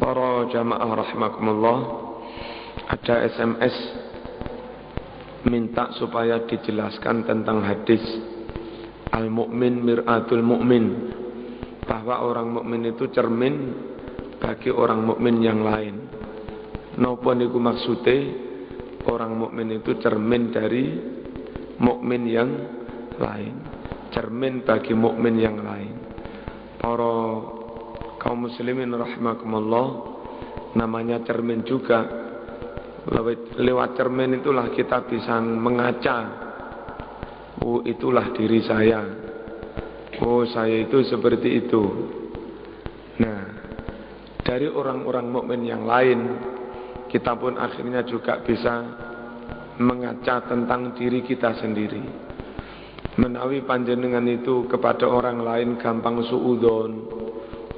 Para jamaah rahimakumullah, ada SMS minta supaya dijelaskan tentang hadis Al-Mu'min Mir'atul Mu'min, bahwa orang mukmin itu cermin bagi orang mukmin yang lain. Napa niku maksude orang mukmin itu cermin dari mukmin yang lain, cermin bagi mukmin yang lain. Para kaum muslimin rahimakumullah, namanya cermin juga. Lewat cermin itulah kita bisa mengaca, oh itulah diri saya, oh saya itu seperti itu. Nah, dari orang-orang mukmin yang lain, kita pun akhirnya juga bisa mengaca tentang diri kita sendiri. Menawi panjenengan itu kepada orang lain gampang suudzon,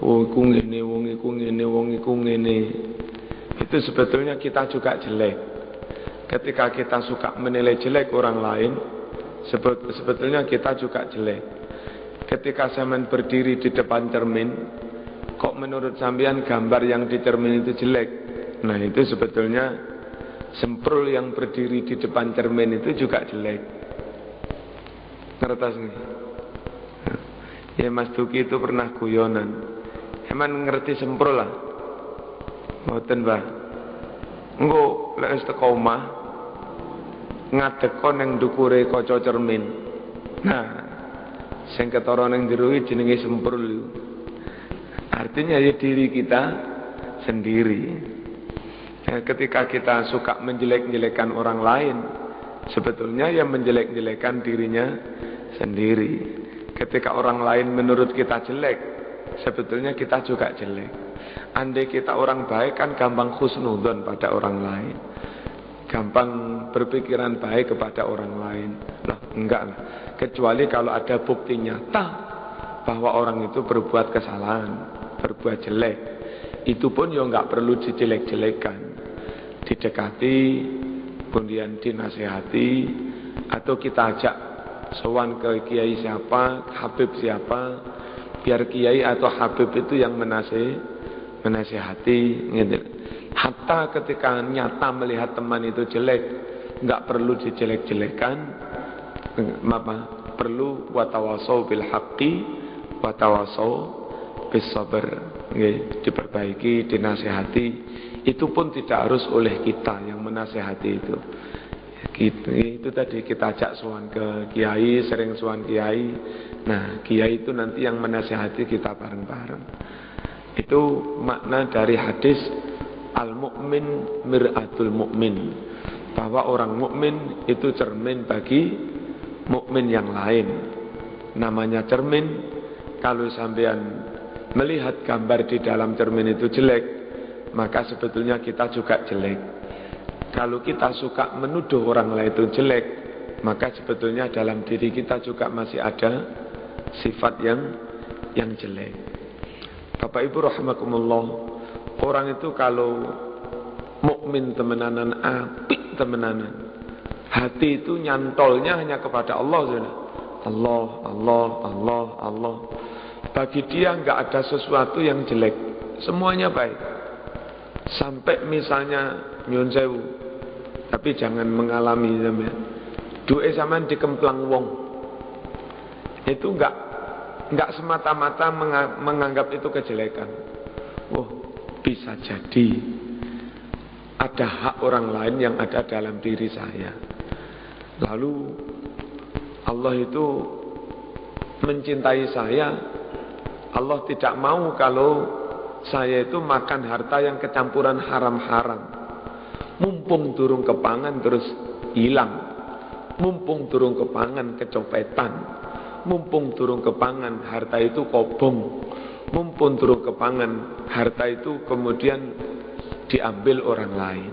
oh iku ngene, wong iku ngene, wong iku ngene, itu sebetulnya kita juga jelek. Ketika kita suka menilai jelek orang lain, sebetulnya kita juga jelek. Ketika sampean berdiri di depan cermin, kok menurut sampean gambar yang di cermin itu jelek, nah itu sebetulnya semprul yang berdiri di depan cermin itu juga jelek. Ngertos nih? Ya Mas Duki itu pernah guyonan, emang ngerti semprul lah? Mboten, Mbah. Engko lek wis teko omah ngadeko ning ndukure kaca cermin. Nah, sing ketara ning jero iki jenenge semprul. Artinya ya diri kita sendiri. Ketika kita suka menjelek-jelekan orang lain, sebetulnya ya menjelek-jelekan dirinya sendiri. Ketika orang lain menurut kita jelek, sebetulnya kita juga jelek. Andai kita orang baik kan gampang husnudzon pada orang lain, gampang berpikiran baik kepada orang lain. Lah enggak lah, kecuali kalau ada bukti nyata bahwa orang itu berbuat kesalahan, berbuat jelek. Itu pun ya enggak perlu dijelek-jelekan, didekati, kemudian dinasihati, atau kita ajak sowan ke kiai siapa, habib siapa, biar kiai atau habib itu yang menasihati gitu. Hatta ketika nyata melihat teman itu jelek, enggak perlu dijelek-jelekan, perlu watawasau bil haqqi watawasau bis sabr, diperbaiki, dinasihati. Itu pun tidak harus oleh kita yang menasihati itu. Itu tadi kita ajak sowan ke kiai, sering sowan kiai. Nah, kiai itu nanti yang menasihati kita bareng-bareng. Itu makna dari hadis Al-Mu'min Mir'atul Mu'min, bahwa orang mukmin itu cermin bagi mukmin yang lain. Namanya cermin, kalau sampean melihat gambar di dalam cermin itu jelek, maka sebetulnya kita juga jelek. Kalau kita suka menuduh orang lain itu jelek, maka sebetulnya dalam diri kita juga masih ada sifat yang jelek. Bapak Ibu rahimakumullah, orang itu kalau mukmin temenanan, apik temenanan, hati itu nyantolnya hanya kepada Allah saja. Allah, Allah, Allah, Allah. Bagi dia enggak ada sesuatu yang jelek, semuanya baik. Sampai misalnya nyun sewu, tapi jangan mengalami sampean duwe sampean dikemplang wong, itu enggak semata-mata menganggap itu kejelekan. Oh, bisa jadi ada hak orang lain yang ada dalam diri saya. Lalu Allah itu mencintai saya. Allah tidak mau kalau saya itu makan harta yang kecampuran haram-haram. Mumpung durung kepangan terus hilang, mumpung durung kepangan kecopetan, mumpung durung kepangan harta itu kobong, mumpung durung kepangan harta itu kemudian diambil orang lain.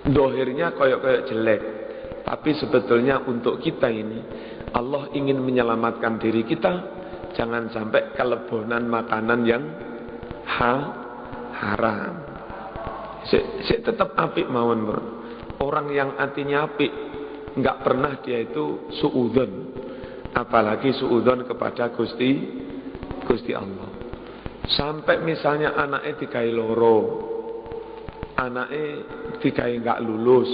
Dohirnya koyok-koyok jelek, tapi sebetulnya untuk kita ini Allah ingin menyelamatkan diri kita. Jangan sampai kelebonan makanan yang haram. Tetap apik mawon, bro. Orang yang hatinya apik, enggak pernah dia itu suudzon, apalagi suudzon kepada Gusti Allah. Sampai misalnya anaknya digawe loro, anake digawe enggak lulus.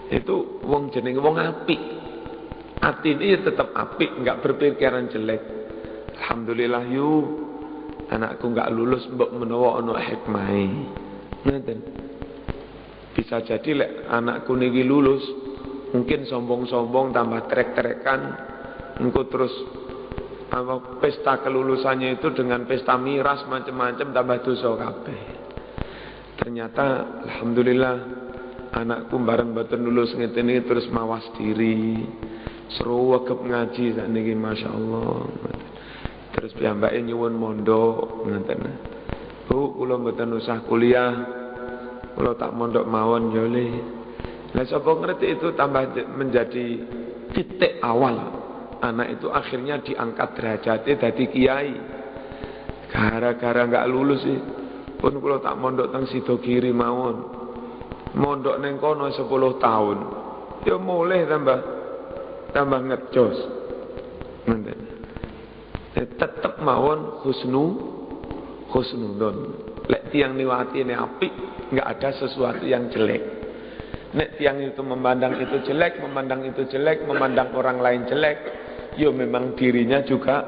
Itu wong jenenge wong apik. Atine tetap apik, enggak berpikiran jelek. Alhamdulillah anakku enggak lulus mbok menawa ana hikmahe. Ngoten. Bisa jadi lek anakku niki lulus, mungkin sombong-sombong tambah trek-trekan, engko terus pesta kelulusannya itu dengan pesta miras macam-macam tambah dosa kabeh. Ternyata alhamdulillah anakku bareng mboten lulus ngeten iki terus mawas diri. Sruwegep ngaji sakniki masyaallah. Terus piyambake nyuwun mondok ngoten. Bu, kula mboten usah kuliah. Kula tak mondok mawon ya le. Lah sapa ngerti itu tambah menjadi titik awal. Anak itu akhirnya diangkat derajatnya dadi kiai. Gara-gara enggak lulus sih. Pun kula tak mondok teng Sidogiri mawon. Mondok ning kono 10 tahun. Ya mulih tambah ngecos. Ngoten. Tetep mawon husnudon. Lek tiang niwati ini apik, enggak ada sesuatu yang jelek. Nek tiang itu memandang itu jelek, memandang orang lain jelek, yo memang dirinya juga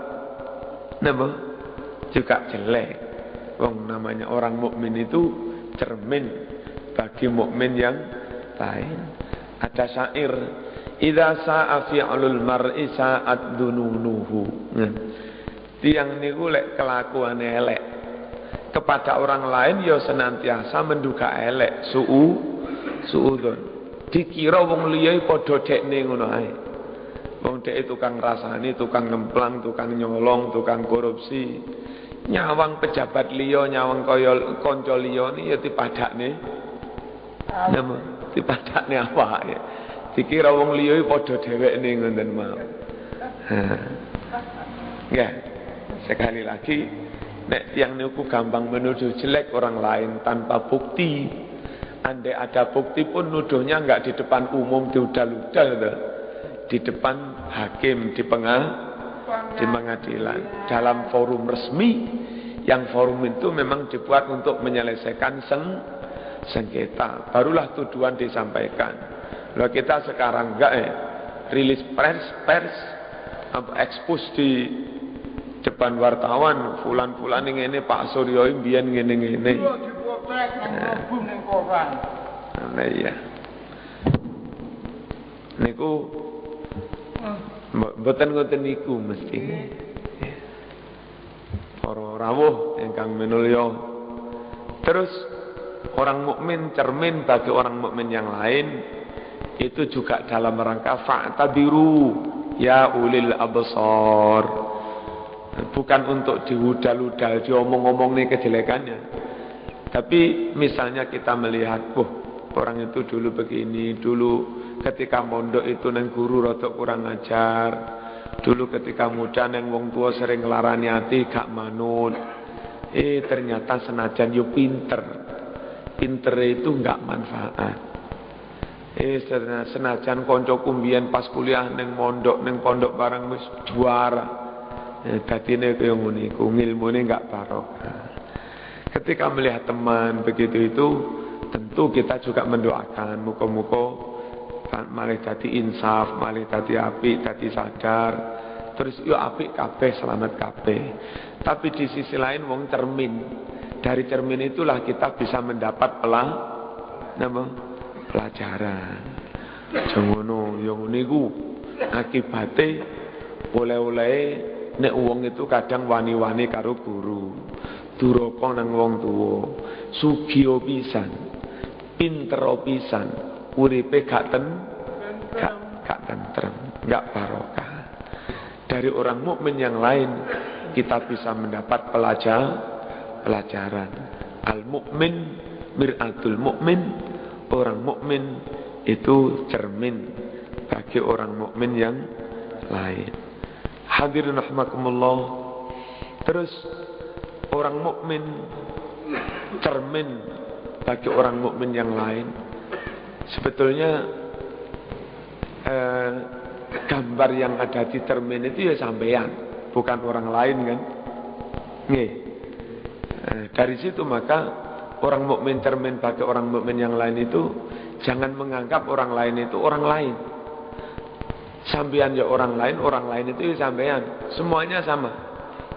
jelek. Wong namanya orang mukmin itu cermin bagi mukmin yang lain. Ada syair, idza sa'a fi'lul mar'i sa'at dununuhu. Tiang niku lek kelakuane elek kepada orang lain ya senantiasa menduga elek, suudzon. Dikira wong liya padha dekne ngono ae. Wong dek tukang rasani, tukang ngemplang, tukang nyolong, tukang korupsi. Nyawang pejabat liya, nyawang kaya kanca liya ni ya dipadakne. Dipadakne awake. Dikira wong liya padha dhewekne ngoten mawon. Ya, sekali lagi nek yang niku gampang menuduh jelek orang lain tanpa bukti. Andai ada bukti pun nuduhnya enggak di depan umum diudal-udal, di depan hakim, di pengadilan, dalam forum resmi, yang forum itu memang dibuat untuk menyelesaikan sengketa. Barulah tuduhan disampaikan. Lalu kita sekarang enggak rilis pers expose di depan wartawan, fulan-fulan ini Pak Suryo mbiyen ngene-ngene. Nah iya. Niku mboten ngoten niku mesti. Para rawuh ingkang minulya. Terus orang mukmin cermin bagi orang mukmin yang lain itu juga dalam rangka fa'tabiru ya ulil absar. Bukan untuk dihudal-hudal, diomong-omong nih kejelekannya. Tapi misalnya kita melihat, orang itu dulu begini, dulu ketika mondok itu neng guru rotok kurang ajar, dulu ketika muda neng wong tua sering ngelarani hati gak manut. Ternyata senajan yo pinter itu gak manfaat. Senajan konco kumbian pas kuliah neng pondok bareng wis juara. Dadine kaya ngono iku, ngilmune enggak barokah. Ketika melihat teman begitu itu, tentu kita juga mendoakan muga-muga malih dadi insaf, malih dadi apik, dadi sadar. Terus yo apik kabeh, selamat kabeh. Tapi di sisi lain wong cermin. Dari cermin itulah kita bisa mendapat pelajaran. Jangono yo ngene iku akibate oleh-oleh nek wong itu kadang wani-wani karo guru, duraka nang wong tuwa, sugih pisan, pinter pisan, uripe gak tentrem, gak barokah. Dari orang mukmin yang lain kita bisa mendapat pelajaran. Al-mukmin mir'atul mukmin, orang mukmin itu cermin bagi orang mukmin yang lain. Hadirin rahimakumullah. Terus orang mukmin cermin bagi orang mukmin yang lain. Sebetulnya gambar yang ada di cermin itu ya sampean, bukan orang lain kan? Nih. Dari situ maka orang mukmin cermin bagi orang mukmin yang lain itu, jangan menganggap orang lain itu orang lain. Sampeyan ya orang lain itu ya sampeyan. Semuanya sama.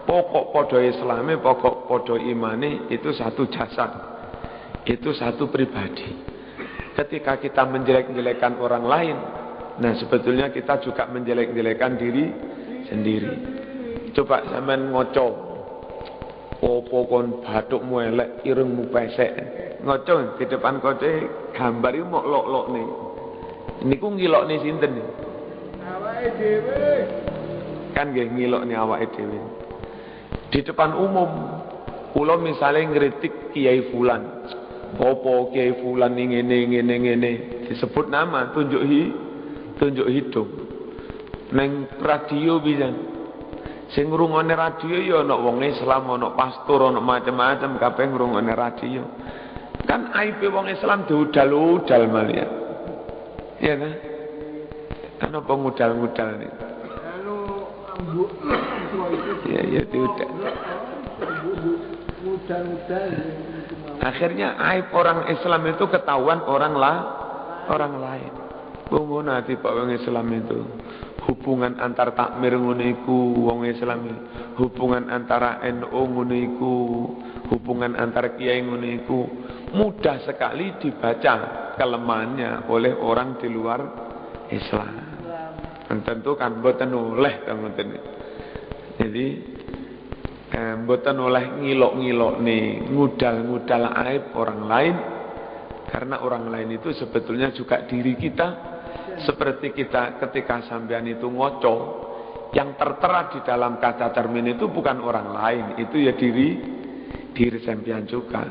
Pokok podo Islami, pokok podo imani itu satu jasad. Itu satu pribadi. Ketika kita menjelek-jelekan orang lain, nah sebetulnya kita juga menjelek-jelekan diri sendiri. Coba sampean ngoco, opo kon bathukmu elek, irungmu pesek. Ngoco di depan koce gambar iku mok lok-lokne. Niku ngilokne sinten? Awake dhewe. Kan nggih ngilokne awake dhewe. Di depan umum, kula misalnya ngritik Kiai Fulan. Opo Kiai Fulan ngene disebut nama, tunjuk hidup. Neng radio bisa. Sing ngrungokne radio ya ana wong Islam, ana pastor, ana macam-macam kabeh ngrungokne radio. Kan aibe wong Islam diudal-udal malah. Iya kan? Ana pengudal-udal nih. Ya diudal. Akhirnya aib orang Islam itu ketahuan orang lain. Ngono ati Pak wong Islam itu. Hubungan antar takmir ngono iku wong Islam, hubungan antara NU ngono iku, hubungan antar kiai ngono iku mudah sekali dibaca kelemahannya oleh orang di luar Islam. Dan tentu kan mboten oleh ngoten. Jadi mboten oleh ngilok-ngilokne, ngudal-ngudal aib orang lain, karena orang lain itu sebetulnya juga diri kita. Seperti kita ketika sampean itu ngoco, yang tertera di dalam kaca cermin itu bukan orang lain, itu ya diri sampean juga.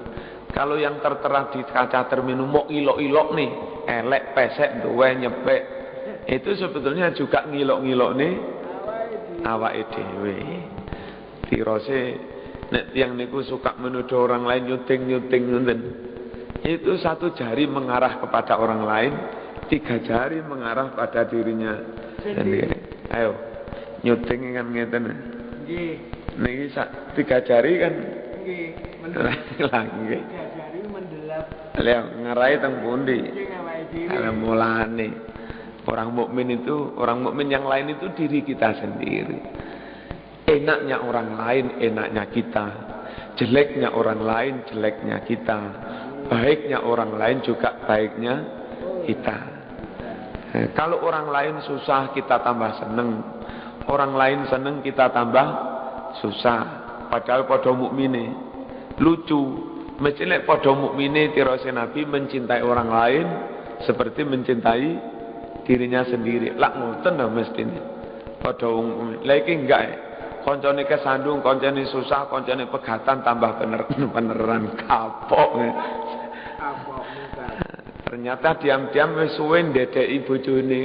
Kalau yang tertera di kaca cermin mau ilok-ilok nih, elek, pesek, duwe, nyepek, itu sebetulnya juga ngilok-ngilok nih awake dhewe. Tirose nek tiyang niku suka menuduh orang lain nyuting ngoten. Itu satu jari mengarah kepada orang lain, 3 jari mengarah pada dirinya sendiri. Ayo, nyuting kan ngeten. Nggih. Niki 3 jari kan nggih, mendelap. Nggih. 3 jari mendelap. Lha ngarahi teng pundi? Ala mulane. Orang mukmin yang lain itu diri kita sendiri. Enaknya orang lain, enaknya kita. Jeleknya orang lain, jeleknya kita. Baiknya orang lain juga baiknya kita. Kalau orang lain susah kita tambah seneng, orang lain seneng kita tambah susah. Padahal podo mukmine lucu. Mestinya podo mukmine tirose Nabi mencintai orang lain seperti mencintai dirinya sendiri. Lak ngoten lho mestine. Podo mukmin. Lah iki enggak. Koncone kesandung, koncone susah, koncone pegatan tambah beneran kapok. Ternyata diam-diam wis suwe ndedeki bojone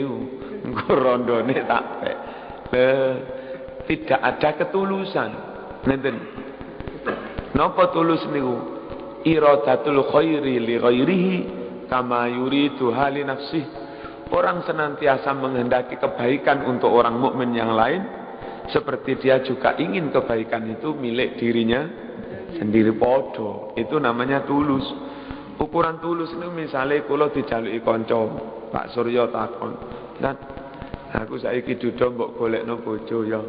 engko rondone tak pek. Tidak ada ketulusan. Ngeten. Napa tulus niku? Iradatul khairi li ghairihi kama yuridu hali nafsih. Orang senantiasa menghendaki kebaikan untuk orang mukmin yang lain seperti dia juga ingin kebaikan itu milik dirinya sendiri podo. Itu namanya tulus. Ukuran tulus itu misalnya kula dijaluki kanca, Pak Suryo takon, "Dan aku saiki duda mbok golekno bojo ya."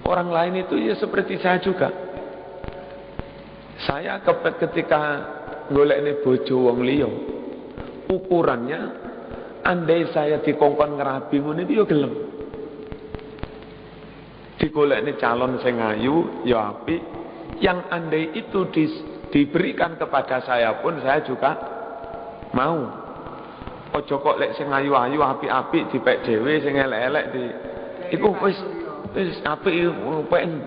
Orang lain itu ya seperti saya juga. Saya ketika golekne bojo wong liya, ukurannya andai saya dikongkon ngerabi ngono iki ya gelem. Digolekne calon sing ayu ya apik, yang andai itu diberikan kepada saya pun saya juga mau. Ojo kok lek sing ayu-ayu apik-apik dipek dhewe, sing elek-elek iku wis apik pengen.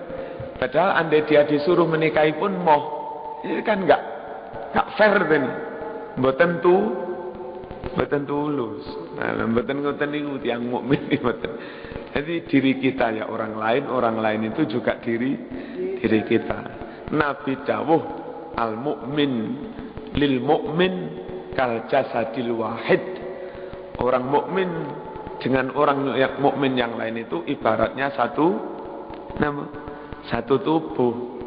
Padahal andai dia disuruh menikahi pun moh. Ini kan enggak fair ten. Mboten tulus. Nah, mboten ngoten niku tiyang mukmin mboten. Jadi diri kita ya orang lain itu juga diri kita. Nabi dawuh al mukmin lil mukmin kal jasadil wahid. Orang mukmin dengan orang mukmin yang lain itu ibaratnya satu tubuh.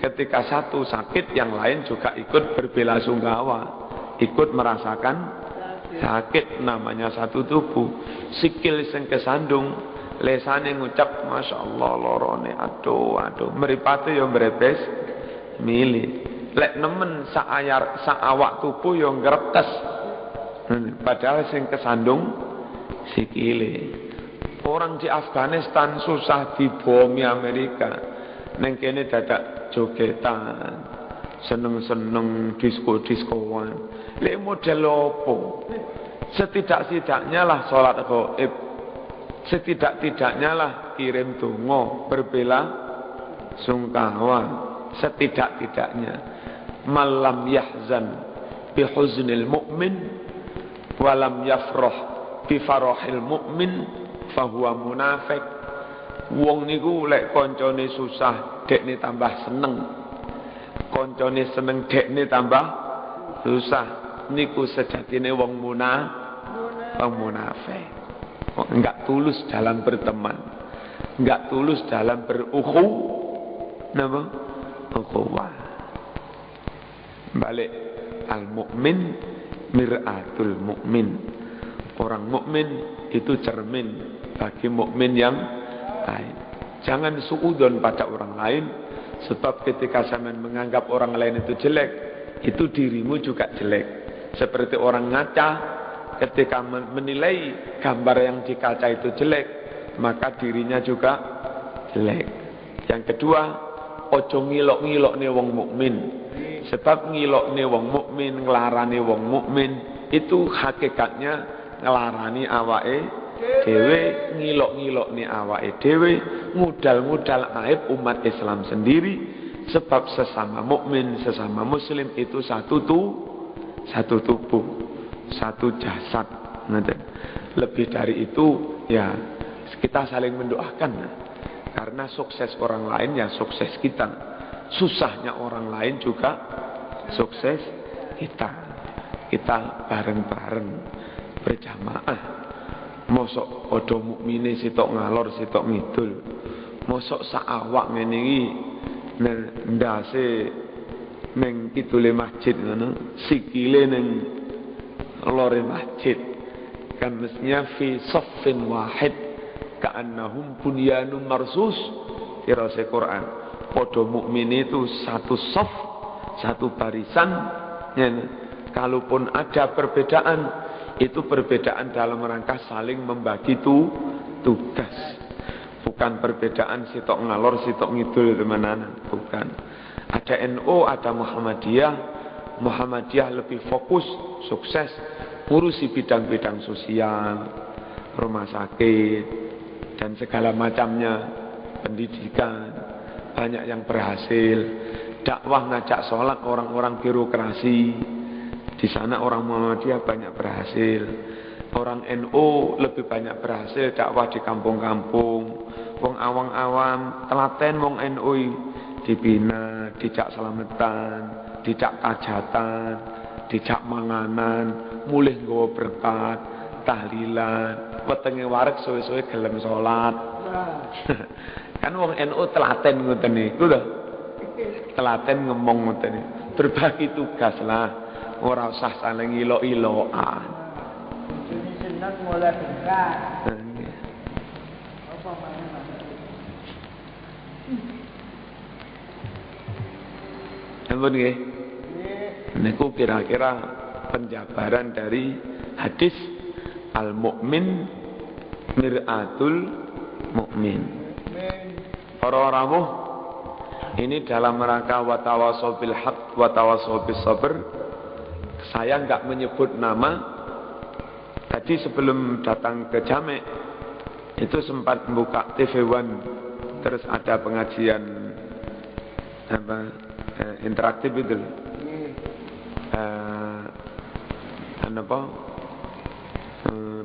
Ketika satu sakit, yang lain juga ikut berbelasungkawa, ikut merasakan sakit. Namanya satu tubuh. Sikil sing kesandung, lesane ngucap Masya Allah lorone, aduh meripate yo mrepes milih. Lek nemen saawak tubuh yo ngretes, padahal sing kesandung sikile. Orang di Afghanistan susah dibomi Amerika, neng kene dadak jogetan, seneng-seneng disko-diskoan. Lek model opo? Setidak-tidaknya lah sholat gaib, setidak-tidaknya lah kirim donga berbela sungkawa, setidak-tidaknya malam yahzan bihuznil mu'min walam yafrah bifarahil mu'min fahuwa munafik. Wong niku lek koncone susah dekne tambah seneng, koncone seneng dekne tambah susah, niku sejatine wong munafik. Enggak tulus dalam berteman, enggak tulus dalam ukhuwah. Balik al-mu'min mir'atul mu'min. Orang mukmin itu cermin bagi mukmin yang lain. Jangan suudzon pada orang lain, sebab ketika sampean menganggap orang lain itu jelek, itu dirimu juga jelek. Seperti orang ngaca, ketika menilai gambar yang di kaca itu jelek, maka dirinya juga jelek. Yang kedua, ojo ngilok-ngilokne wong mukmin. Sebab ngilokne wong mukmin, nglarane wong mukmin itu hakikatnya ngelarani awake dhewe, ngilok-ngilokne awake dhewe, ngudal-ngudal aib umat Islam sendiri. Sebab sesama mukmin, sesama muslim itu satu tubuh, satu jasad. Lebih dari itu ya kita saling mendoakan, karena sukses orang lain ya sukses kita, susahnya orang lain juga sukses kita. Kita bareng-bareng berjamaah. Mosok padha mukmine sitok ngalor sitok ngidul, mosok sak awak ngene iki ndase ning kidule masjid ngono, sikile ning lore masjid. Kan mestinya fi saffin wahid ka'annahum bunyanun marsus. Irose Quran, padha mukmine itu satu saf, satu barisan. Kalaupun ada perbedaan, itu perbedaan dalam rangka saling membagi tugas. Bukan perbedaan sitok ngalor sitok ngidul teman-teman, bukan. Ada NU, ada Muhammadiyah. Muhammadiyah lebih fokus, sukses, ngurusi bidang-bidang sosial, rumah sakit dan segala macamnya, pendidikan, banyak yang berhasil. Dakwah ngajak sholat orang-orang birokrasi, di sana orang Muhammadiyah banyak berhasil. Orang NU lebih banyak berhasil dakwah di kampung-kampung. Wong awang-awam telaten wong NU dibina, dijak selamatan, dijak kajatan, dijak manganan, mulih nggawa berkat, tahlilan, wetenge wareg suwe-suwe gelem salat. Kan wong NU telaten ngoten niku lho. Telaten ngomong ngoten niku. Berbagi tugas lah, ora usah saling ilok-ilokan. Ini senat mulai berkat. Apa maknanya? Ampun nggih. Niku kira-kira penjabaran dari hadis al-mukmin mir'atul mukmin. Para rawuh ini dalam rangka watawasau bil haq watawasau bis sabr. Saya enggak menyebut nama. Tadi sebelum datang ke Jamek itu sempat membuka TV One, terus ada pengajian interaktif itu.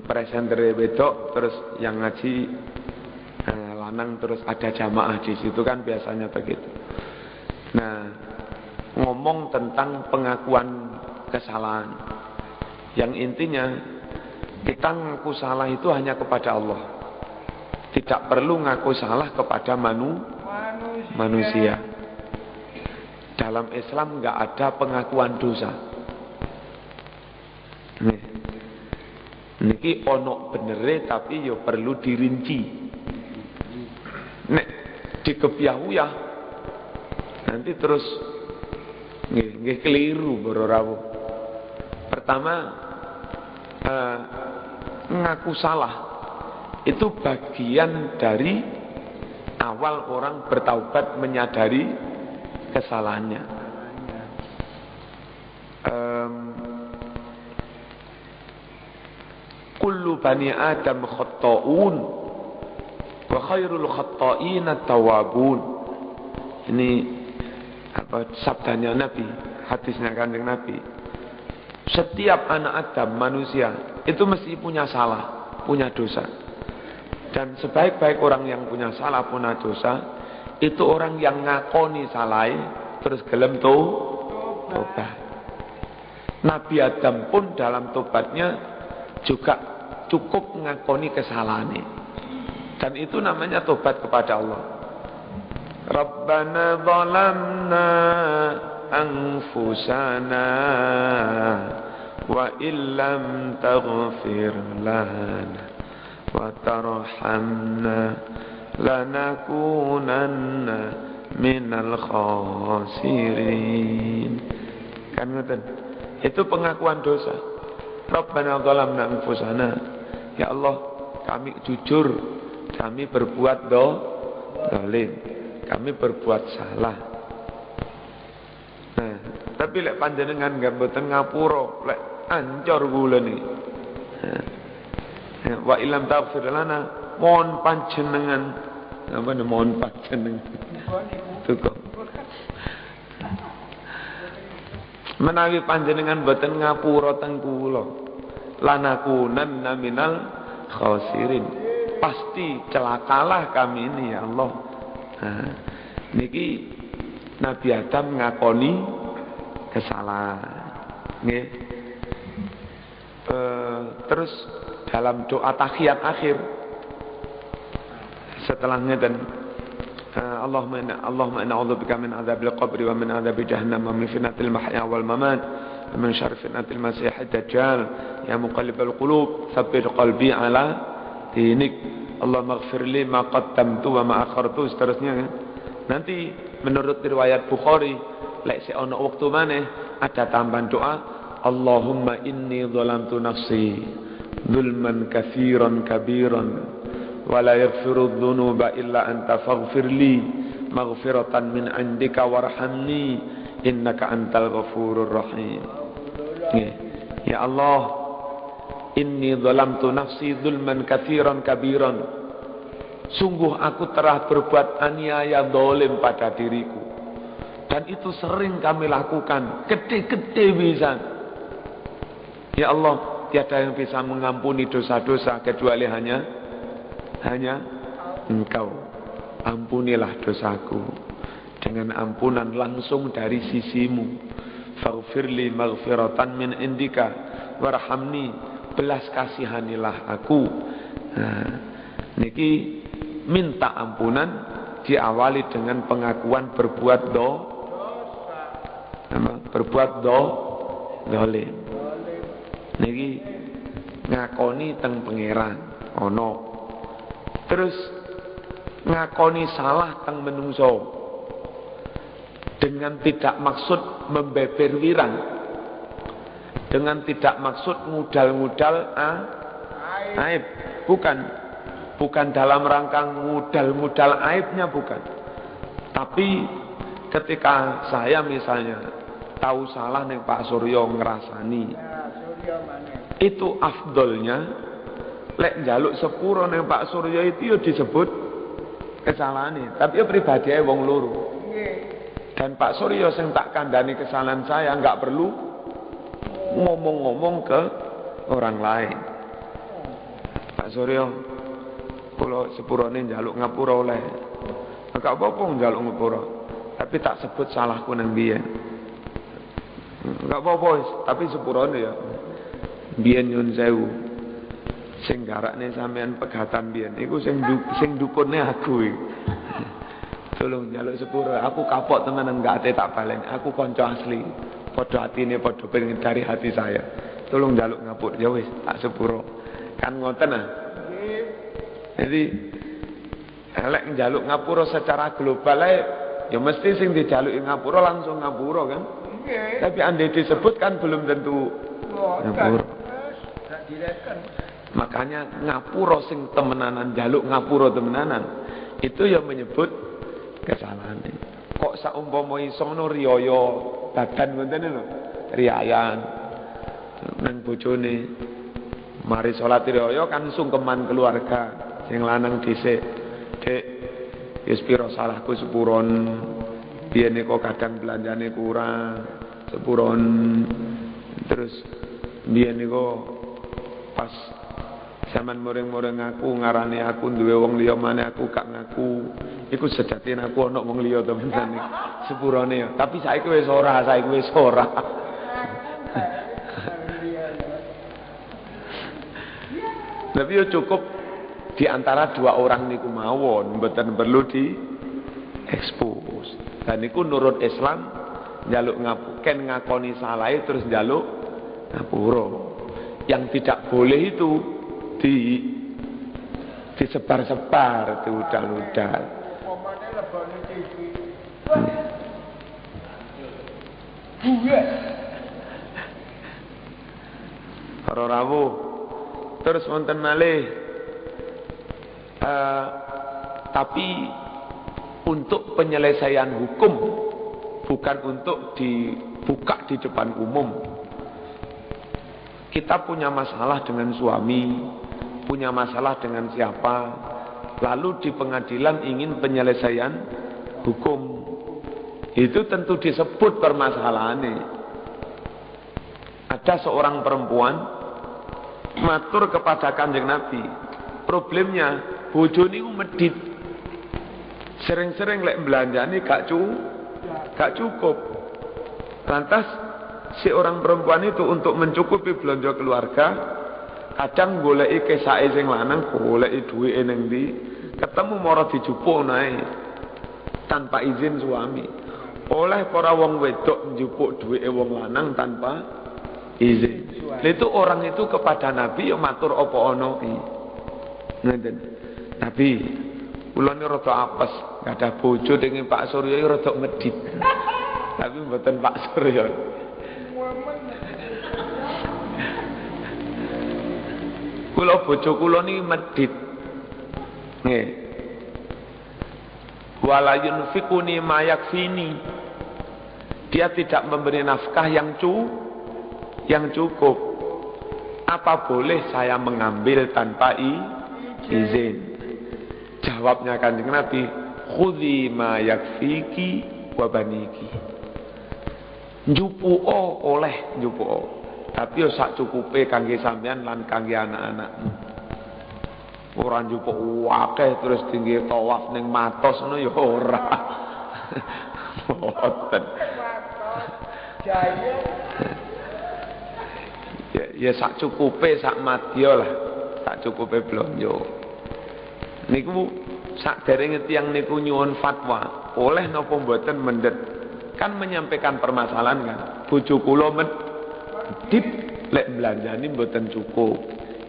Presenter wedok, terus yang ngaji lanang, terus ada jamaah di situ kan biasanya begitu. Nah, ngomong tentang pengakuan kesalahan, yang intinya kita ngaku salah itu hanya kepada Allah, tidak perlu ngaku salah kepada manusia. Dalam Islam nggak ada pengakuan dosa. Nih, niki ono benere tapi yo perlu dirinci. Nek dikepiah-uyah nanti terus nggih keliru boro rawuh. Pertama ngaku salah itu bagian dari awal orang bertaubat menyadari kesalahannya. Kullu bani Adam khatta'un wa khairul khatta'ina tawabun. Ini apa sabdanya Nabi, hadisnya Kanjeng Nabi. Setiap anak Adam manusia itu mesti punya salah, punya dosa. Dan sebaik-baik orang yang punya salah, punya dosa, itu orang yang ngakoni salah terus gelem tobat. Nabi Adam pun dalam tobatnya juga cukup ngakoni kesalahannya. Dan itu namanya tobat kepada Allah. Rabbana zalamna anfusana wa illam taghfir lana wa tarhamna lanakunanna minal khasirin. Kan ngoten. Itu pengakuan dosa. Rabbana zalamna anfusana. Ya Allah, kami jujur, kami berbuat zalim, kami berbuat salah. Nah, tapi lek panjenengan nggak mboten ngapura, lek ancor kula niki. Wa ilam taghfir lana, mohon panjenengan apa mohon panjenengan. Cukup. Menawi panjenengan mboten ngapura teng kula, lanakunanna minal khasirin. Pasti celakalah kami ini ya Allah. Nah, niki Nabi Adam ngakoni kesalahan. Nggih. Terus dalam doa tahiyat akhir setelah ngeten Allahumma inna a'udzubika min adzabil qabri wa min adzabi jahannam wa min fitnatil mahya wal mamat wa min syarri fitnatil masiihid dajjal ya muqallibal qulub tsabbit qalbi ala dinik Allahumma ighfirli ma qaddamtu wa ma akhartu seterusnya kan. Nanti menurut riwayat Bukhari lek se ono wektu maneh ada tambahan doa Allahumma inni zalamtu nafsi zulman katsiran kabiran wa la yaghfiru dzunuba illa anta faghfirli maghfiratan min 'indika warhamni innaka antal ghafurur rahim. Ya Allah, inni zalamtu nafsi zulman katsiran kabiran. Sungguh aku telah berbuat aniaya zalim pada diriku. Dan itu sering kami lakukan, gede-gede bisa. Ya Allah, tiada yang bisa mengampuni dosa-dosa kecuali hanya Engkau. Ampunilah dosaku dengan ampunan langsung dari sisimu. Faghfirli maghfiratan min indika warhamni, belas kasihanilah aku. Nah, niki minta ampunan diawali dengan pengakuan berbuat zalim. Niki ngakoni teng pangeran ono. Terus ngakoni salah teng menungso dengan tidak maksud membeber wirang, dengan tidak maksud ngudal-ngudal aib, bukan dalam rangka ngudal-ngudal aibnya, bukan. Tapi ketika saya misalnya tahu salah nih Pak Suryo ngerasani, itu afdolnya lek njaluk sepuro ning Pak Suryo itu ya disebut kesalahane, tapi ya pribadi wong loro. Dan Pak Suryo sing tak kandhani kesalahan saya enggak perlu ngomong-ngomong ke orang lain. Pak Suryo, kula sepurone njaluk ngapura oleh. Enggak apa-apa njaluk ngapura, tapi tak sebut salahku nang biyen. Enggak apa-apa, tapi sepurone ya. Biyen nyun sewu. Sing garakne sampean pegatan biyen iku sing dukune aku iki. Tolong njaluk sepuro. Aku kapok temenan gak ate tak baleni. Aku kanca asli. Padha atine padha pengen dari hati saya. Tolong njaluk ngapur. Ya wis, tak sepuro. Kan ngoten ah. Jadi elek njaluk ngapura secara global ae ya mesti sing dijaluki ngapura langsung ngapura kan. Tapi andai disebut kan belum tentu ngapura. Makanya ngapura sing temenanan jaluk ngapura temenanan itu ya menyebut kesalahan. Kok saumpama iso ngono riyaya badan ngoten lho, riyayan nang bojone. Mari salat riyaya kan sungkeman keluarga. Sing lanang dhisik, Dek, wis pira salahku sepuron. Biyene kok kadang belanjane kurang, sepuron. Terus biyene kok pas zaman muring-muring aku ngarani aku duwe wong liya maneh aku gak ngaku. Iku sejatine aku ana wong liya temenan iki. Sepurone ya. Tapi saiki wis ora, saiki wis ora. Tapi yo cukup di antara dua orang niku mawon, mboten perlu di expose. Dan niku nurut Islam njaluk ngapuken ngakoni salah terus njaluk ngapura. Yang tidak boleh itu disebar-sebar, diudal-udal. Para rawuh terus wonten malih tapi untuk penyelesaian hukum, bukan untuk dibuka di depan umum. Kita punya masalah dengan suami, punya masalah dengan siapa, lalu di pengadilan ingin penyelesaian hukum, itu tentu disebut permasalahannya. Ada seorang perempuan matur kepada Kanjeng Nabi, problemnya bojo niku medhit. Sering-sering lek belanjane gak cukup. Lantas si orang perempuan itu untuk mencukupi belanja keluarga, kadang goleki kesake sing lanang, goleki duwike ning ndi, ketemu mara dijupuk nae tanpa izin suami. Oleh para wong wedok njupuk duwike wong lanang tanpa izin. Itu orang itu kepada Nabi ya matur apa ana iki. Ngeten. Nabi, kula ni rada apes, gak ada bojo dengan Pak Surya rada medhit. Tapi mboten Pak Surya. Kula bojo kula ni medhit. Nggih. Wala yunfikuni ma yakfini. Dia tidak memberi nafkah yang cukup. Apa boleh saya mengambil tanpa izin? Jawabnya Kanjeng Nabi, khudhi ma yakfiki wa baniki. Njupuo oleh njupuo, tapi yo sak cukupe kangge sampean lan kangge anak-anakmu. Ora njupuk akeh terus tinggi tawaf ning matos ngono ya ora. Mboten. Ya sak cukupe sak madya lah, sak cukupe blonjo. Niku sakderenge tiyang niku nyuwun fatwa, oleh napa mboten mendhet? Kan menyampaikan permasalahan kan. Bojo kula medhit lek belanjane mboten cukup.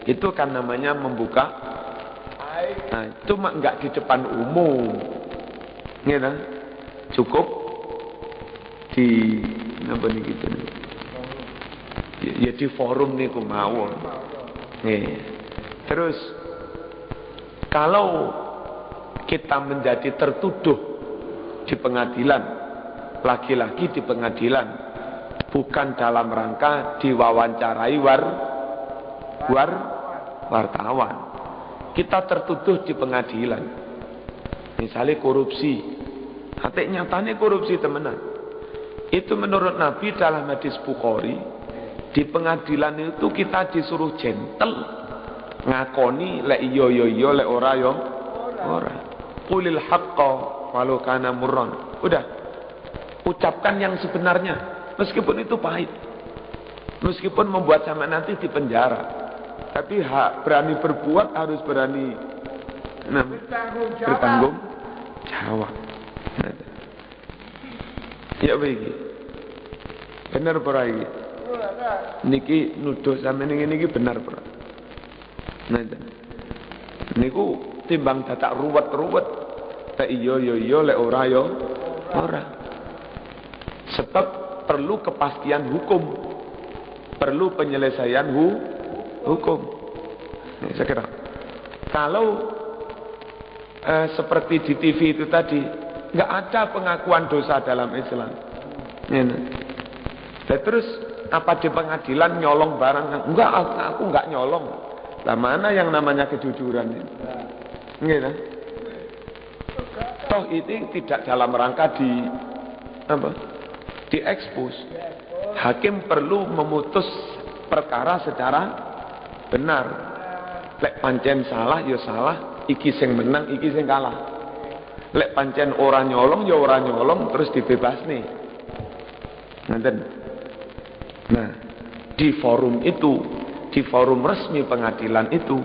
Itu kan namanya membuka. Nah, itu mak enggak di depan umum. Nggih ta? Cukup di napa niki gitu. Ya di forum niku mawon. Nggih. Terus kalau kita menjadi tertuduh di pengadilan, lagi-lagi di pengadilan, bukan dalam rangka diwawancarai wartawan. Kita tertuduh di pengadilan, misalnya korupsi, hati nyatanya korupsi temenan. Itu menurut Nabi dalam hadis Bukhari, di pengadilan itu kita disuruh gentle. Ngakoni lek iya lek ora yo ora. Qulil haqqa walau kana murran. Udah. Ucapkan yang sebenarnya meskipun itu pahit. Meskipun membuat sama nanti di penjara. Tapi berani berbuat harus berani bertanggung jawab. Ya begini. Bener ora iki? Niki nuduh sampeyan ngene iki bener ora? Nenten. Niku timbang dadak ruwet-ruwet. Lek iya ya iya, lek ora ya ora. Sebab perlu kepastian hukum. Perlu penyelesaian hukum. Nah, saya kira kalau seperti di TV itu tadi, nggak ada pengakuan dosa dalam Islam. Dan terus apa di pengadilan nyolong barang? Enggak, aku nggak nyolong. Lah mana yang namanya kejujuran ini? Gitu. Toh itu tidak dalam rangka diekspos. Hakim perlu memutus perkara secara benar. Lek pancen salah ya salah, iki sing menang, iki sing kalah. Lek pancen ora nyolong ya ora nyolong, terus dibebasne. Ngoten. Nah, di forum itu, di forum resmi pengadilan itu,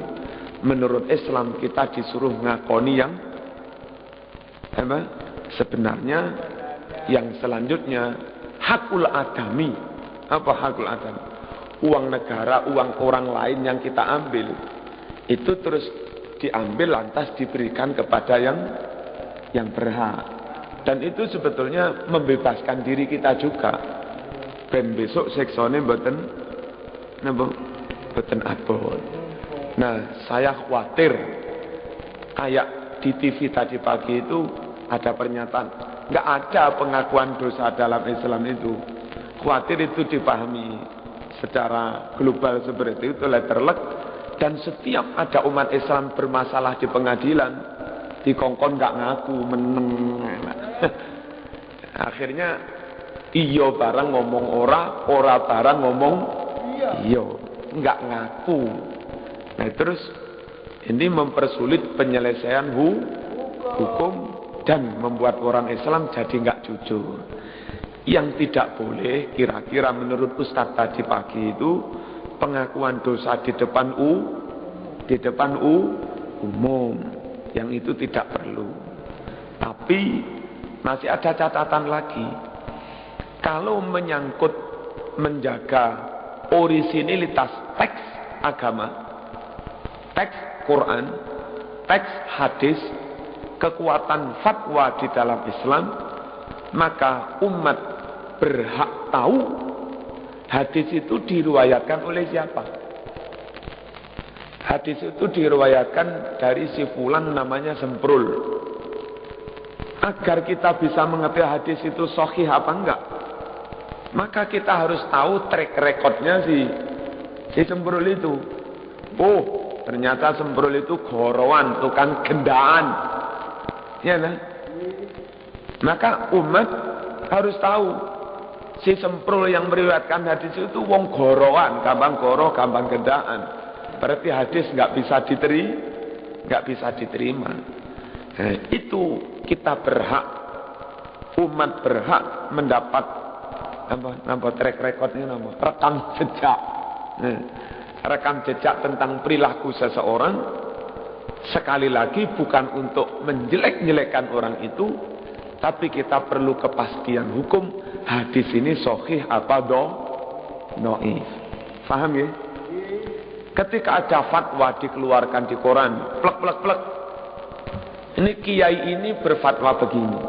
menurut Islam kita disuruh ngakoni yang sebenarnya, yang selanjutnya hakul adami. Apa hakul adami? Uang negara, uang orang lain yang kita ambil, itu terus diambil lantas diberikan kepada yang berhak. Dan itu sebetulnya membebaskan diri kita juga. Ben besok seksone mboten abot. Nah, saya khawatir kayak di TV tadi pagi itu ada pernyataan, nggak ada pengakuan dosa dalam Islam itu. Khawatir itu dipahami secara global seperti itu, letterlek. Dan setiap ada umat Islam bermasalah di pengadilan, dikongkon nggak ngaku, meneng. Akhirnya iyo barang ngomong ora barang ngomong iyo, nggak ngaku. Nah terus ini mempersulit penyelesaian hukum dan membuat orang Islam jadi nggak jujur. Yang tidak boleh kira-kira menurut Ustadz tadi pagi itu pengakuan dosa di depan umum, yang itu tidak perlu. Tapi masih ada catatan lagi. Kalau menyangkut menjaga orisinilitas teks agama, teks Quran, teks hadis, kekuatan fatwa di dalam Islam, maka umat berhak tahu hadis itu diriwayatkan oleh siapa. Hadis itu diriwayatkan dari si fulan namanya Semprul. Agar kita bisa mengerti hadis itu sahih apa enggak, maka kita harus tahu track recordnya si Semprul itu. Oh, ternyata Semprul itu gorowan, tukang gendaan. Ya nah? Maka umat harus tahu si Semprul yang meriwayatkan hadis itu wong gorowan, gampang goroh, gampang gendaan. Berarti hadis nggak bisa diterima. Nah, itu kita berhak, umat berhak mendapat track recordnya, rekam jejak. Rekam jejak tentang perilaku seseorang. Sekali lagi bukan untuk menjelek-jelekan orang itu, tapi kita perlu kepastian hukum. Hadis ini sahih apa dhaif. Paham ya? Ketika ada fatwa dikeluarkan di koran, plek. Ini kiai ini berfatwa begini,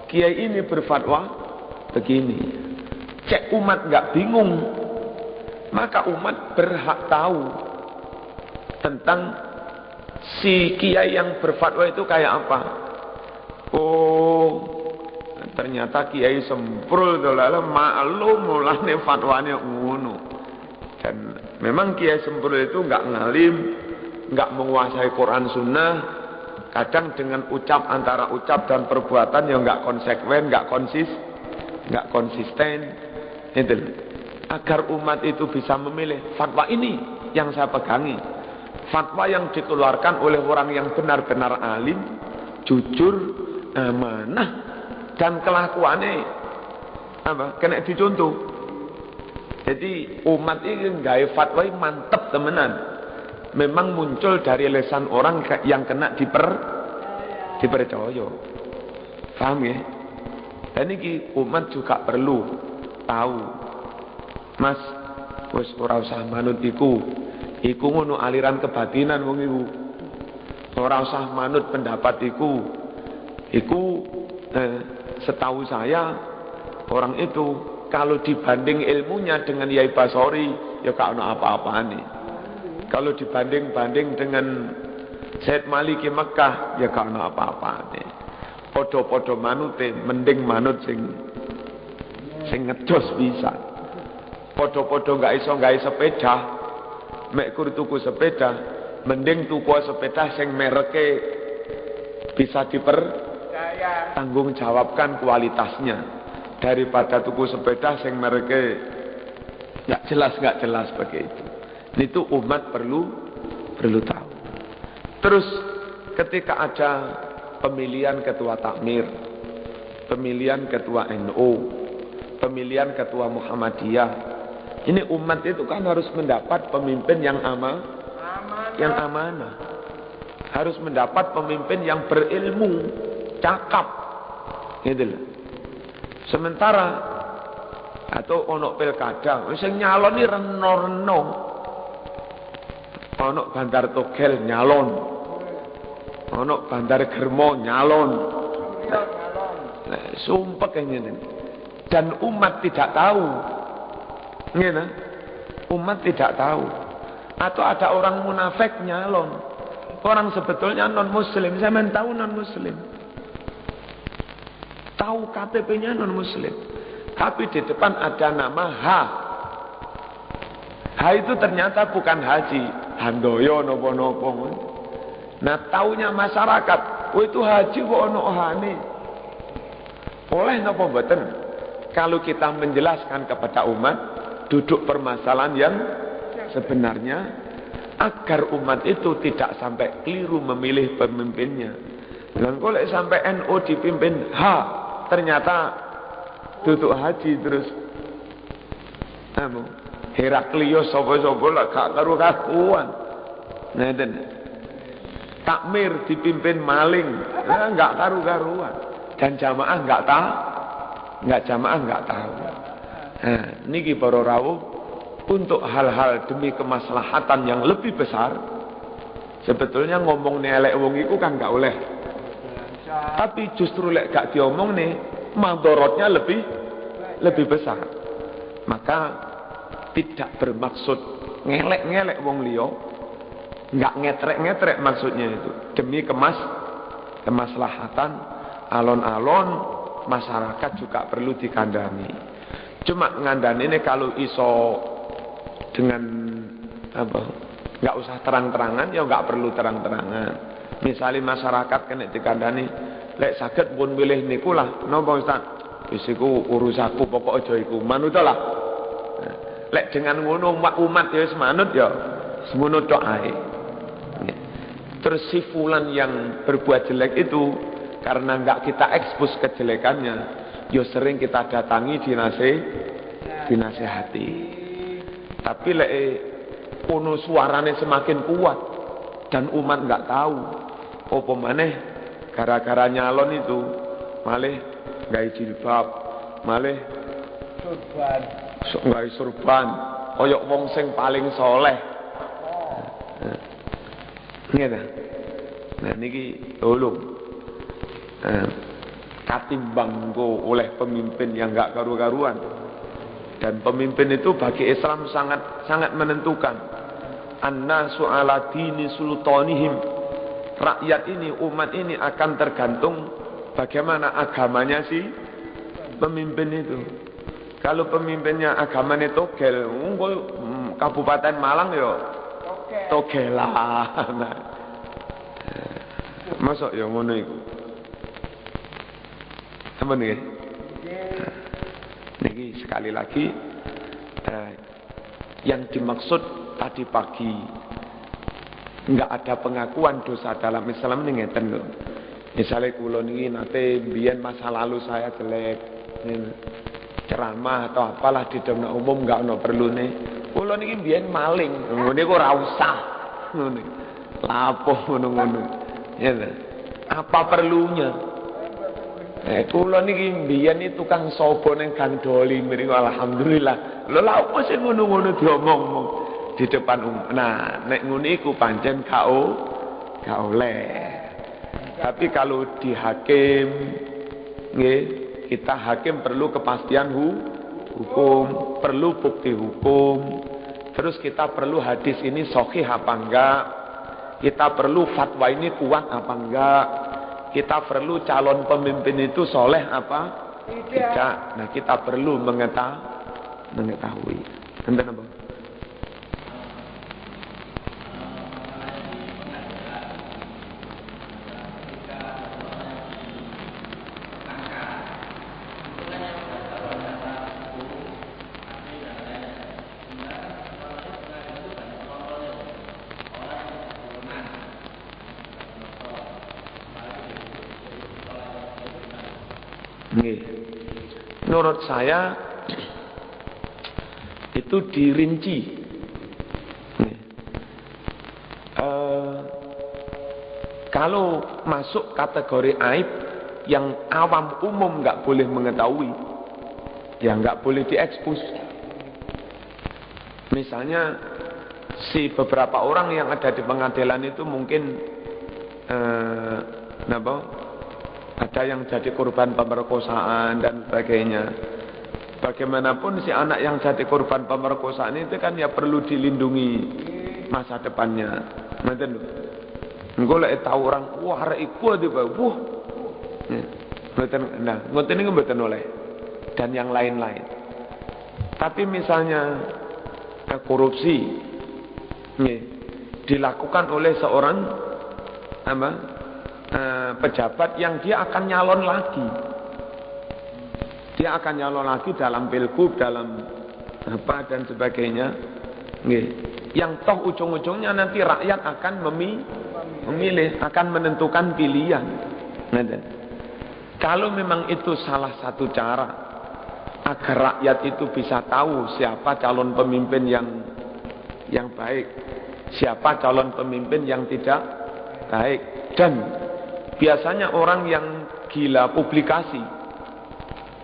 kiai ini berfatwa begini. Cek umat nggak bingung, maka umat berhak tahu tentang si kiai yang berfatwa itu kayak apa. Oh, ternyata kiai Semprul dolala maklum mulane fatwanya ngono. Dan memang kiai Semprul itu nggak ngalim, nggak menguasai Quran Sunnah. Kadang dengan antara ucap dan perbuatan yang nggak konsekuen, nggak konsisten. Itu. Agar umat itu bisa memilih fatwa ini yang saya pegangi. Fatwa yang dikeluarkan oleh orang yang benar-benar alim, jujur, amanah, dan kelakuannya kena dicontoh. Jadi umat ini gawe fatwa mantep temenan. Memang muncul dari lisan orang yang kena dipercaya. Paham ya? Dan ini umat juga perlu tahu, Mas, wis ora usah manut iku ngono aliran kebatinan wong iku. Ora usah manut pendapat iku setahu saya orang itu kalau dibanding ilmunya dengan Yai Basori ya gak ono apa-apane. Kalau dibanding dengan Said Maliki Mekah ya gak ono apa-apane. Podo-podo manute mending manut sing ngejos bisa. Podo-podo gak iso gawe sepeda, mek kur tuku sepeda, mending tuku sepeda sing mereke bisa tanggung jawabkan kualitasnya daripada tuku sepeda sing mereke nggak jelas begitu. Itu umat perlu tahu. Terus ketika ada pemilihan ketua takmir, pemilihan ketua NU, pemilihan ketua Muhammadiyah, ini umat itu kan harus mendapat pemimpin yang amanah, harus mendapat pemimpin yang berilmu, cakap, gitu loh. Sementara atau ono pilkada, sing nyalon ini reno-reno, ono Bandar Togel nyalon, ono Bandar Germo nyalon, sumpah kayak gini. Dan umat tidak tahu, gitu. Umat tidak tahu. Atau ada orang munafik nyalon, orang sebetulnya non muslim, saya tahu non muslim, tahu KTP-nya non muslim, tapi di depan ada nama H itu ternyata bukan Haji Handoyo nopo-nopo. Nah taunya masyarakat, oh itu Haji kok ono hane, oleh nopo mboten. Kalau kita menjelaskan kepada umat duduk permasalahan yang sebenarnya, agar umat itu tidak sampai keliru memilih pemimpinnya. Dan kalau sampai NU dipimpin H, ternyata duduk Haji terus Heraklius sopo-sopo lah gak karu-karuan. Nah, takmir dipimpin maling, gak karu-karuan. Dan jamaah gak tahu. Nah, niki para rawuh, untuk hal-hal demi kemaslahatan yang lebih besar, sebetulnya ngomong elek wong iku kan gak oleh. Tapi justru lek gak diomong nih, madorotnya lebih besar. Maka tidak bermaksud ngelek-ngelek wong liya, nggak ngetrek-ngetrek maksudnya itu. Demi kemaslahatan alon-alon masyarakat juga perlu dikandani. Cuma ngandani ini kalau iso dengan apa? Nggak usah terang-terangan, ya nggak perlu terang-terangan. Misalnya masyarakat kena dikandani, lek saged pun milih niku lah, napa Ustaz? Wis iku urusanku, pokok aja iku manut lah. Lek dengan ngono umat ya wis manut ya, semono tok ae. Terus si fulan yang berbuat jelek itu karena enggak kita ekspos kejelekannya, ya sering kita datangi dinasehati. Tapi lek ono suarane semakin kuat dan umat enggak tahu, apa maneh gara-gara nyalon itu malih gawe jilbab, malih gawe surban, koyok wong sing paling soleh. Ngene. Nah niki tolong katimbangku oleh pemimpin yang enggak karu-karuan. Dan pemimpin itu bagi Islam sangat menentukan. Annasu ala dini sultanihim. Rakyat ini, umat ini akan tergantung bagaimana agamanya si pemimpin itu. Kalau pemimpinnya agamanya togel, Kabupaten Malang yo togelan. Nah, masuk ya ngono iku. Apa nih? Niki sekali lagi yang dimaksud tadi pagi enggak ada pengakuan dosa dalam Islam ini ngeten lho. Misalnya kula niki nate biyen masa lalu saya jelek, ceramah atau apalah di dalam umum enggak ono perlune. Kula niki biyen maling, ngene kok ora usah. Ngono. Lapo ngono-ngono. Ya. Apa perlunya? Kula niki mbiyen iki tukang sobo ning Gang Doli mriki alhamdulillah. Lho lha opo sing ngono-ngono diomong-omong di depan umum. Nah, nek ngono iku pancen gak oleh. Tapi kalau di hakim nggih, kita hakim perlu kepastian hukum, perlu bukti hukum. Terus kita perlu hadis ini sahih apa enggak? Kita perlu fatwa ini kuat apa enggak? Kita perlu calon pemimpin itu soleh apa? Tidak. Nah, kita perlu mengetahui. Enten apa? Menurut saya itu dirinci. Kalau masuk kategori aib yang awam umum nggak boleh mengetahui, ya nggak boleh diekspos. Misalnya si beberapa orang yang ada di pengadilan itu mungkin ada yang jadi korban pemerkosaan dan sebagainya. Bagaimanapun si anak yang jadi korban pemerkosaan itu kan ya perlu dilindungi masa depannya. Ngoten lho. Engko lek tahu orang wah arek iku ade wah. Nah, ngoten niku mboten oleh. Dan yang lain-lain. Tapi misalnya korupsi dilakukan oleh seorang pejabat yang dia akan nyalon lagi. Dia akan nyalon lagi dalam pilgub, dalam apa dan sebagainya. Yang toh ujung-ujungnya nanti rakyat akan memilih, akan menentukan pilihan. Kalau memang itu salah satu cara agar rakyat itu bisa tahu siapa calon pemimpin yang baik, siapa calon pemimpin yang tidak baik. Dan biasanya orang yang gila publikasi,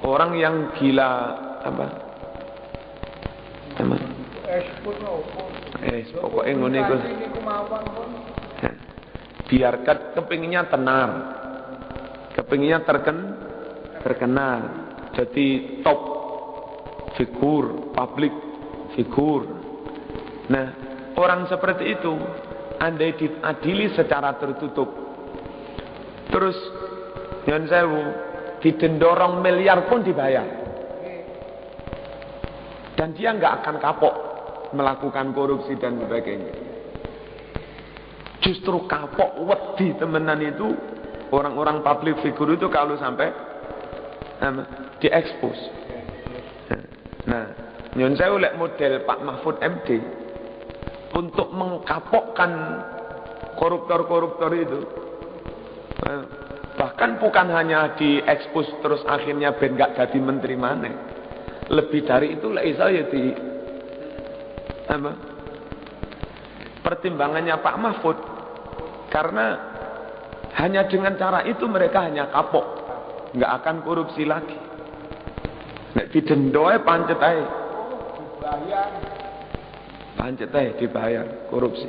orang yang gila pokoknya ngono iku. Biarkan kepinginnya tenar, kepinginnya terkenal, jadi top figur, public figur. Nah, orang seperti itu andai diadili secara tertutup, terus nyon sewu didendorong miliar pun dibayar, dan dia nggak akan kapok melakukan korupsi dan sebagainya. Justru kapok wedi temenan itu orang-orang public figure itu kalau sampai diekspos. Nah, nyon sewu lek model Pak Mahfud MD untuk mengkapokkan koruptor-koruptor itu, bahkan bukan hanya diekspos terus akhirnya ben gak jadi menteri maneh. Lebih dari itu lek iso ya di pertimbangannya Pak Mahfud, karena hanya dengan cara itu mereka hanya kapok, nggak akan korupsi lagi. Nek didendoe pancet ae, pancet ae dibayar korupsi.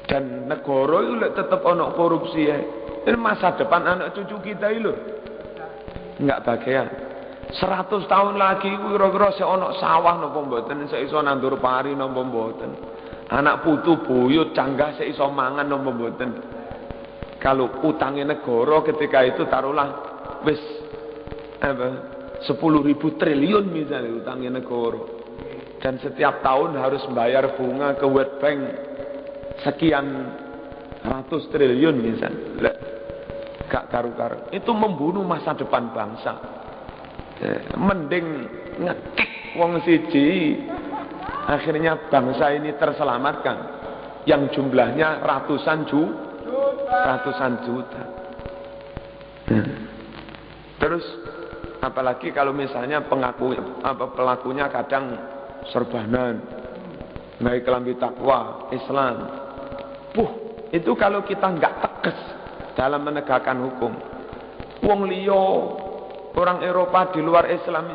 Dan negara itu tetap ono korupsi ya. Ini masa depan anak cucu kita itu nggak bagian. 100 tahun lagi kira-kira se ono sawah napa mboten, se iso nandur pari napa mboten. Anak putu buyut canggah se iso mangan napa mboten. Kalau utangnya negara ketika itu taruhlah wis 10.000 triliun misalnya utangnya negara, dan setiap tahun harus membayar bunga ke World Bank sekian ratus triliun misalnya, gak karu-karu. Itu membunuh masa depan bangsa. Mending ngekek wong siji, akhirnya bangsa ini terselamatkan yang jumlahnya ratusan juta. Terus apalagi kalau misalnya pelakunya kadang serbanan, baik kelambi takwa Islam. Itu kalau kita nggak tegas dalam menegakkan hukum, Wong liya orang Eropa di luar Islam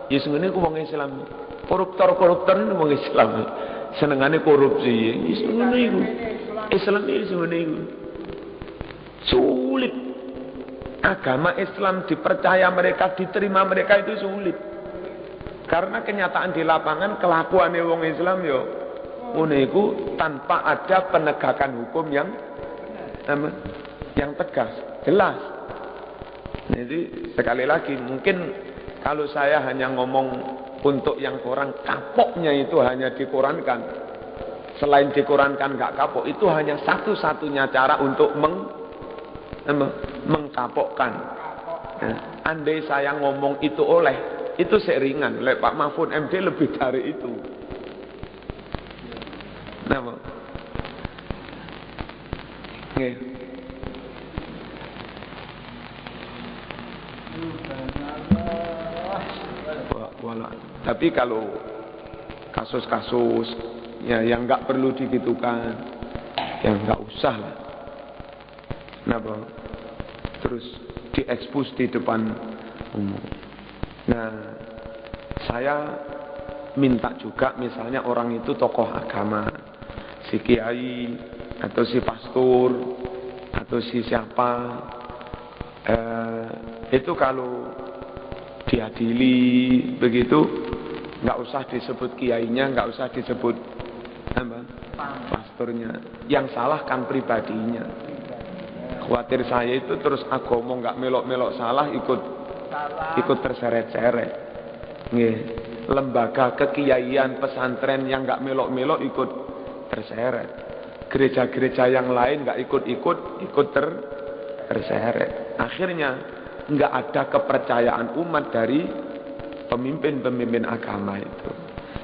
ya sengene ku wong Islam. Koruptor ini wong Islam. Senengane korupsi ya sengene iku. Islam iki sengene iku. Sulit. Agama Islam dipercaya mereka, diterima mereka itu sulit. Karena kenyataan di lapangan kelakuan wong Islam yo ngono iku tanpa ada penegakan hukum yang tegas, jelas. Jadi sekali lagi mungkin kalau saya hanya ngomong untuk yang orang kapoknya itu hanya dikorankan. Selain dikorankan nggak kapok, itu hanya satu-satunya cara untuk mengkapokkan. Nah, andai saya ngomong itu itu seringan. Pak Mahfud MD lebih dari itu. Napa? Nggih. Tapi kalau kasus-kasus ya yang nggak perlu digitukan, ya nggak usah lah. Napa? Terus diekspos di depan umum. Nah, saya minta juga misalnya orang itu tokoh agama, si kiai atau si pastor atau si siapa, itu kalau diadili begitu, nggak usah disebut kiainya, nggak usah disebut pastornya. Yang salah kan pribadinya. Khawatir saya itu terus agama nggak melok-melok salah ikut terseret-seret. Nggih. Lembaga kekiaian pesantren yang nggak melok-melok ikut terseret. Gereja-gereja yang lain nggak ikut terseret. Akhirnya nggak ada kepercayaan umat dari pemimpin-pemimpin agama itu.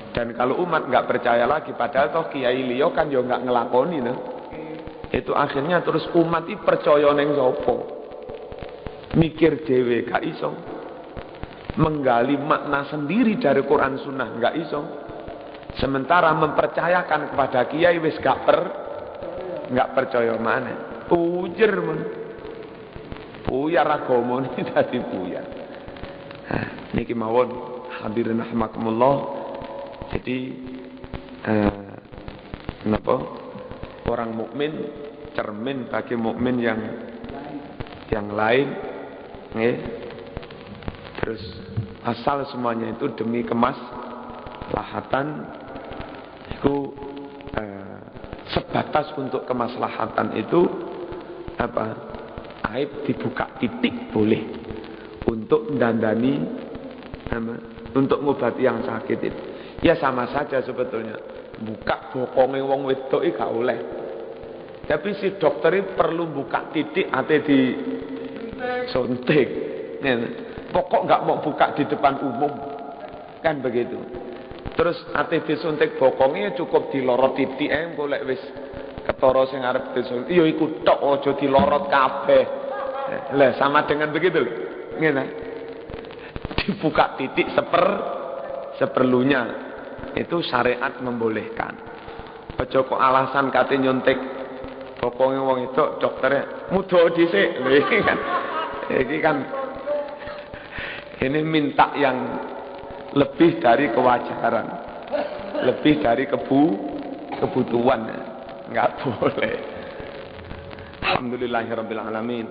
Dan kalau umat nggak percaya lagi, padahal toh kiai liya kan yo nggak ngelakoni no. Itu akhirnya terus umat iki percaya ning sapa? Mikir dhewe gak iso. Menggali makna sendiri dari Quran Sunnah nggak iso. Sementara mempercayakan kepada kiai wis nggak percaya mana. Ujer men. Buyar agama ini dadi buyar. Niki mawon hadirin rahimakumullah. Jadi kenapa orang mukmin cermin bagi mukmin yang lain, nggih. Terus asal semuanya itu demi kemaslahatan, itu sebatas untuk kemaslahatan itu aib dibuka titik boleh untuk mendandani untuk ngobati yang sakit itu. Ya sama saja sebetulnya. Buka bokonge wong wedok iki gak oleh. Tapi si dokter itu perlu buka titik ate di suntik. Pokok gak mau buka di depan umum. Kan begitu. Terus ate disuntik bokongnya cukup dilorot titik golek wis ketara sing arep disuntik. Ya iku tok aja dilorot kabeh. Lah sama dengan begitu. Ngene. Dibuka titik seperlunya. Itu syariat membolehkan. Aja kok alasan kate nyuntik bokonge wong itu dokternya muda dhisik. Lha iki kan ini minta yang lebih dari kewajaran, lebih dari kebutuhan, nggak boleh. Alhamdulillahirabbil alamin.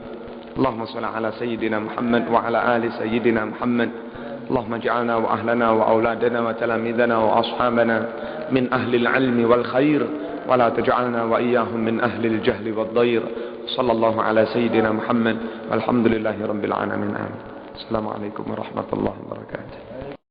Allahumma shalli ala sayyidina Muhammad wa ala ali sayyidina Muhammad. Allahumma ij'alna wa ahlana wa auladana wa talamidana wa ashabana min ahli al-'ilmi wal khair wa la taj'alna wa iyyahum min ahli al-jahli wad dair. Sallallahu ala sayyidina Muhammad walhamdulillahirabbil alamin. Assalamualaikum warahmatullahi wabarakatuh.